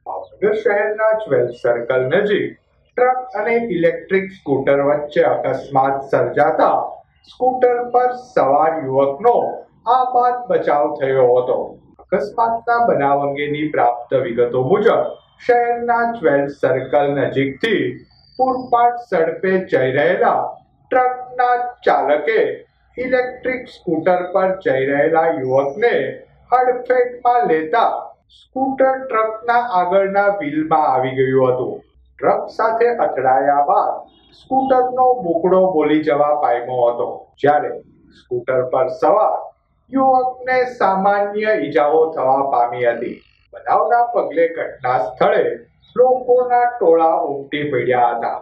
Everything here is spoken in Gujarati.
ભાવનગર શહેરના જ્વેલ સર્કલ નજીક ટ્રક અને ઇલેક્ટ્રિક સ્કૂટર વચ્ચે અકસ્માત સર્જાતા સ્કૂટર પર સવાર યુવકનો આબાદ બચાવ થયો હતો. અકસ્માતના બનાવ અંગેની પ્રાપ્ત વિગતો મુજબ શહેરના જ્વેલ સર્કલ નજીકથી પૂરપાટ ઝડપે જઈ રહેલા ટ્રકના ચાલકે ઇલેક્ટ્રિક સ્કૂટર પર જઈ રહેલા યુવકને અડફેટમાં લેતા સ્કૂટર ટ્રકના આગળના વ્હીલમાં આવી ગયું હતું. ટ્રક સાથે અથડાયા બાદ સ્કૂટરનો બોકડો બોલી જવા પામ્યો હતો, જ્યારે સ્કૂટર પર સવાર યુવકને સામાન્ય ઈજાઓ થવા પામી હતી. બનાવના પગલે ઘટના સ્થળે લોકોના ટોળા ઉમટી પડ્યા હતા.